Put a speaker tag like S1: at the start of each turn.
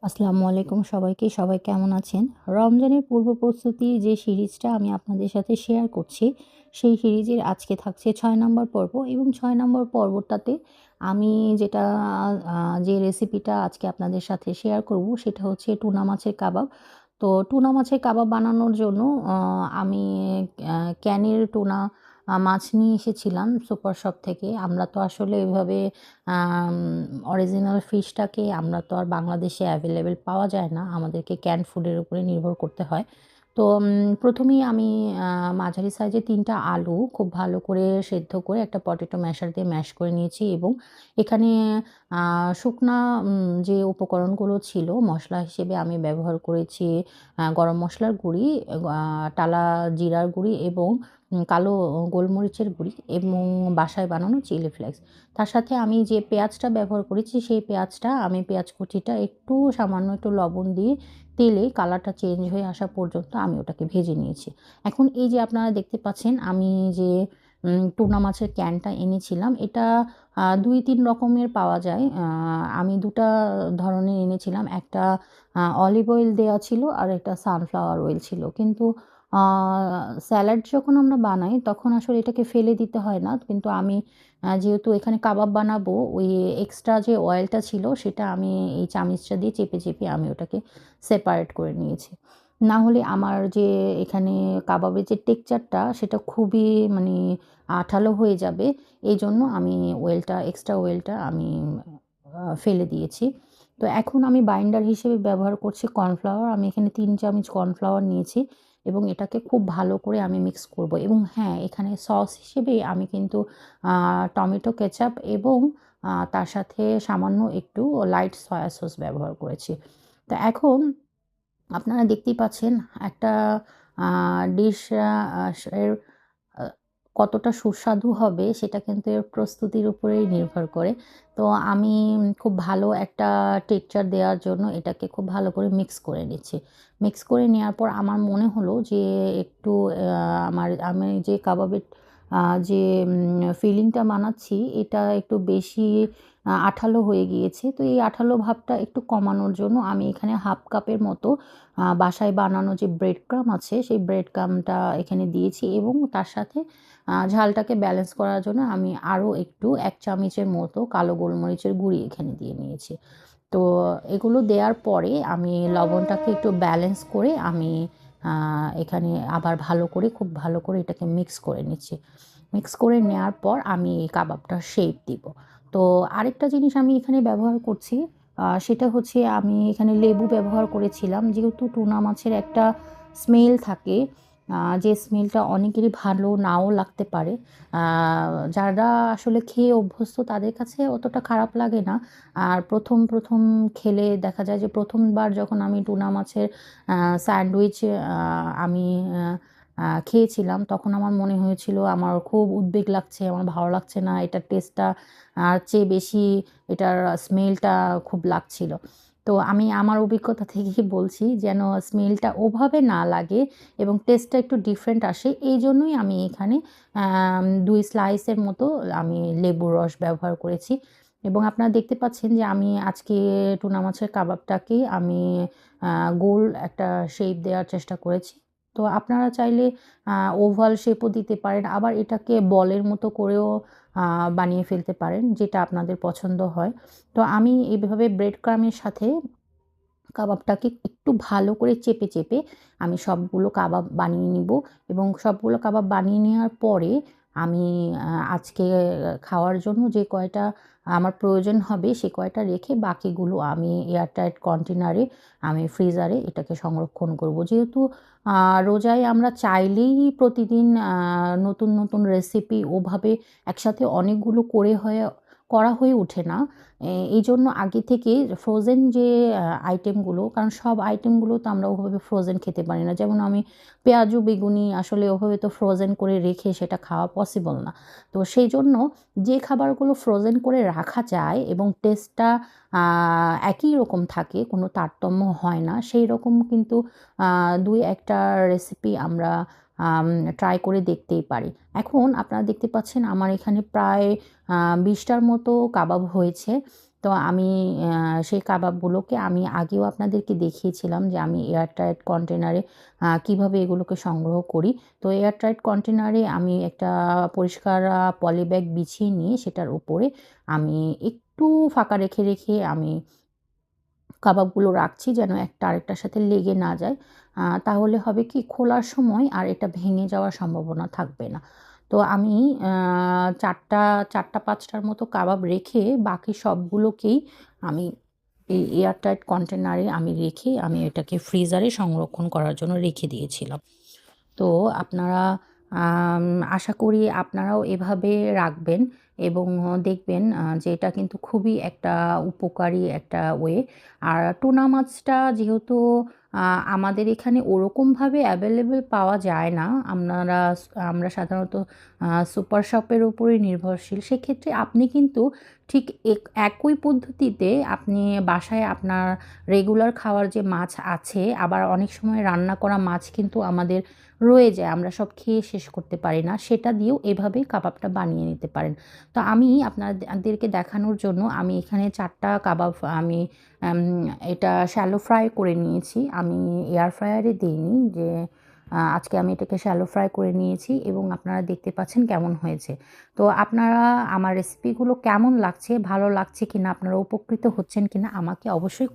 S1: আসসালামু আলাইকুম সবাইকে। সবাই কেমন আছেন? রমজানের পূর্ব প্রস্তুতির যে সিরিজটা আমি আপনাদের সাথে শেয়ার করছি, সেই সিরিজের আজকে থাকছে ৬ নম্বর পর্ব এবং ৬ নম্বর পর্বটাতে আমি যেটা আ যে রেসিপিটা আজকে আপনাদের সাথে শেয়ার করব সেটা হচ্ছে টুনা মাছের কাবাব। তো টুনা মাছের কাবাব বানানোর জন্য আ আমি ক্যানের টুনা মাছ নিয়ে এসেছিলাম সুপার শপ থেকে। আমরা তো আসলে এভাবে আম অরিজিনাল ফিশটাকে আমরা তো আর বাংলাদেশে অ্যাভেলেবেল পাওয়া যায় না। আমাদেরকে ক্যানড ফুডের উপরে নির্ভর করতে হয়। তো ১ম এই আমি মাঝারি সাইজের ৩ টা আলু খুব ভালো করে সেদ্ধ করে একটা পটেটো ম্যাশার দিয়ে ম্যাশ করে নিয়েছি এবং এখানে আ শুকনা যে উপকরণগুলো ছিল মসলা হিসেবে আমি ব্যবহার করেছি গরম মসলার গুঁড়ি, টালা জিরার গুঁড়ি এবং কালো গোলমরিচের গুঁড়ি এবং বাসায় বানানো চিলি ফ্লেক্স। তার সাথে আমি যে পেঁয়াজটা ব্যবহার করেছি সেই পেঁয়াজটা আমি পেঁয়াজ কুচিটা একটু সামান্য একটু লবণ দিয়ে তেলে কালারটা চেঞ্জ হয়ে আসা পর্যন্ত আমি ওটাকে ভেজে নিয়েছি। এখন এই যে আপনারা দেখতে পাচ্ছেন আমি যে টুনা মাছের ক্যানটা এনেছিলাম এটা ২-৩ রকমের পাওয়া যায়। আমি ২ টা ধরনের এনেছিলাম। একটা অলিভ অয়েল দেওয়া ছিল আর একটা সানফ্লাওয়ার অয়েল ছিল। কিন্তু আ স্যালাড যখন আমরা বানাই তখন আসলে এটাকে ফেলে দিতে হয় না। কিন্তু আমি যেহেতু এখানে কাবাব বানাবো, ওই এক্সট্রা যে অয়েলটা ছিল সেটা আমি এই চামিচটা দিয়ে চেপে, চেপে আমি ওটাকে সেপারেট করে নিয়েছি। না হলে আমার যে এখানে কাবাবের যে টেক্সচারটা সেটা খুবই মানে আঠালো হয়ে যাবে। এইজন্য আমি এক্সট্রা অয়েলটা আমি ফেলে দিয়েছি। তো এখন আমি বাইন্ডার হিসেবে ব্যবহার করছি কর্নফ্লাওয়ার। আমি এখানে ৩ চামচ কর্নফ্লাওয়ার নিয়েছি এবং এটাকে খুব ভালো করে আমি মিক্স করব এবং হ্যাঁ, এখানে সস হিসেবে আমি কিন্তু আ টমেটো কেচাপ এবং তার সাথে সামান্য একটু লাইট সয়া সস ব্যবহার করেছি। তো এখন আপনারা দেখতেই পাচ্ছেন একটা আ ডিশ আ আস এর আ কতটা সুস্বাদু হবে সেটা কিন্তু এর প্রস্তুতির উপরেই নির্ভর করে। তো আমি খুব ভালো একটা টেক্সচার দেওয়ার জন্য এটাকে খুব ভালো করে মিক্স করে নিচ্ছি। মিক্স করে নেওয়ার পর আমার মনে হলো যে একটু আমি যে কাবাবের আ যে ফিলিংটা বানাচ্ছি এটা একটু বেশি আঠালো হয়ে গিয়েছে। তো এই আঠালো ভাবটা একটু কমানোর জন্য আমি এখানে 1/2 কাপের মতো বাসায় বানানো যে ব্রেড ক্রাম্ব আছে সেই ব্রেড ক্রাম্বটা এখানে দিয়েছি এবং তার সাথে ঝালটাকে ব্যালেন্স করার জন্য আমি আরও একটু ১ চামচের মতো কালো গোলমরিচের গুঁড়ি এখানে দিয়ে নিয়েছি। তো এগুলো দেওয়ার পরে আমি লবণটাকে একটু ব্যালেন্স করে আমি আ এখানে আবার খুব ভালো করে এটাকে মিক্স করে নিচ্ছি। মিক্স করে নেওয়ার পর আমি এই কাবাবটার শেপ দিব। তো আরেকটা জিনিস আমি এখানে ব্যবহার করছি, সেটা হচ্ছে আমি এখানে লেবু ব্যবহার করেছিলাম। যেহেতু টুনা মাছের একটা স্মেল থাকে, যে স্মেলটা অনেকেরই ভালো নাও লাগতে পারে। আ যারা আসলে খেয়ে অভ্যস্ত তাদের কাছে অতটা খারাপ লাগে না। আর ১ম খেলে দেখা যায় যে ১ম বার যখন আমি টুনা মাছের স্যান্ডউইচ আমি আ আ খেয়েছিলাম তখন আমার মনে হয়েছিল আমার খুব উদ্বেগ লাগছে, আমার ভালো লাগছে না। এটার টেস্টটা চেয়ে বেশি এটার স্মেলটা খুব লাগছিল। তো আমি আমার অভিজ্ঞতা থেকেই বলছি যেন স্মেলটা ওভাবে না লাগে এবং টেস্টটা একটু ডিফারেন্ট আসে। এইজন্যই আমি এখানে ২ স্লাইসের মতো আমি লেবুর রস ব্যবহার করেছি এবং আপনারা দেখতে পাচ্ছেন যে আমি আজকে টুনা মাছের কাবাবটাকে আমি আ গোল একটা শেপ দেওয়ার চেষ্টা করেছি। তো আপনারা চাইলে আ ওভাল শেপও দিতে পারেন। আবার এটাকে বলের মতো করেও আ বানিয়ে ফেলতে পারেন, যেটা আপনাদের পছন্দ হয়। তো আমি এভাবে ব্রেড ক্রাম্বের সাথে কাবাবটাকে একটু ভালো করে চেপে, চেপে আমি সবগুলো কাবাব বানিয়ে নিবো এবং সবগুলো কাবাব বানিয়ে নেওয়ার পরে আমি আজকে খাওয়ার জন্য যে কয়টা আমার প্রয়োজন হবে সে কয়টা রেখে বাকিগুলো আমি এয়ারটাইট কন্টেনারে আমি ফ্রিজারে এটাকে সংরক্ষণ করবো। যেহেতু আ রোজায় আমরা চাইলেই প্রতিদিন নতুন, নতুন রেসিপি ওভাবে একসাথে অনেকগুলো করা হয়ে ওঠে না। এইজন্য আগে থেকে ফ্রোজেন যে আইটেমগুলো, কারণ সব আইটেমগুলো তো আমরা ওভাবে ফ্রোজেন খেতে পারি না। যেমন আমি পেঁয়াজু, বেগুনি আসলে ওভাবে তো ফ্রোজেন করে রেখে সেটা খাওয়া পসিবল না। তো সেইজন্য যে খাবারগুলো ফ্রোজেন করে রাখা যায় এবং টেস্টটা আ একই রকম থাকে, কোনো তারতম্য হয় না, সেইরকম কিন্তু ২-১ টা রেসিপি আমরা ট্রাই করে দেখতেই পারি। এখন আপনারা দেখতে পাচ্ছেন আমার এখানে প্রায় ২০ টার মতো কাবাব হয়েছে তো আমি সেই কাবাবগুলোকে আমি আগেও আপনাদেরকে দেখিয়েছিলাম যে আমি এয়ারটাইট কন্টেনারে কীভাবে এগুলোকে সংগ্রহ করি। তো এয়ারটাইট কন্টেনারে আমি একটা পরিষ্কার পলিব্যাগ বিছিয়ে নিয়ে সেটার উপরে আমি একটু ফাঁকা রেখে রেখে আমি কাবাবগুলো রাখছি যেন একটা আরেকটার সাথে লেগে না যায়। তাহলে হবে কি খোলার সময় আর এটা ভেঙে যাওয়ার সম্ভাবনা থাকবে না। তো আমি ৪টা ৫টার মতো কাবাব রেখে বাকি সবগুলোকেই আমি এই এয়ারটাইট কন্টেনারে আমি রেখে আমি এটাকে ফ্রিজারে সংরক্ষণ করার জন্য রেখে দিয়েছিলাম। তো আপনারা আম আশা করি আপনারাও এভাবে রাখবেন এবং দেখবেন যে এটা কিন্তু খুবই একটা উপকারী একটা ওয়ে। আর টুনা মাছটা যেহেতু আ আমাদের এখানে ওরকমভাবে অ্যাভেলেবল পাওয়া যায় না। আমরা সাধারণত সুপার শপের উপরেই নির্ভরশীল। সেক্ষেত্রে আপনি কিন্তু ঠিক একই পদ্ধতিতে আপনি বাসায় আপনার রেগুলার খাওয়ার যে মাছ আছে, আবার অনেক সময় রান্না করা মাছ কিন্তু আমাদের রয়ে যায়, আমরা সব খেয়ে শেষ করতে পারি না, সেটা দিয়েও এভাবেই কাবাবটা বানিয়ে নিতে পারেন। তো আমি আপনাদেরকে দেখানোর জন্য আমি এখানে ৪টা কাবাব আমি আম এটা শ্যালো ফ্রাই করে নিয়েছি। আমি এয়ার ফ্রায়ারে দেইনি, যে আজকে আমি এটাকে শ্যালো ফ্রাই করে নিয়েছি এবং আপনারা দেখতে পাচ্ছেন কেমন হয়েছে। তো আপনারা আমার রেসিপিগুলো কেমন লাগছে, ভালো লাগছে কিনা, আপনারা উপকৃত হচ্ছেন কিনা আমাকে অবশ্যই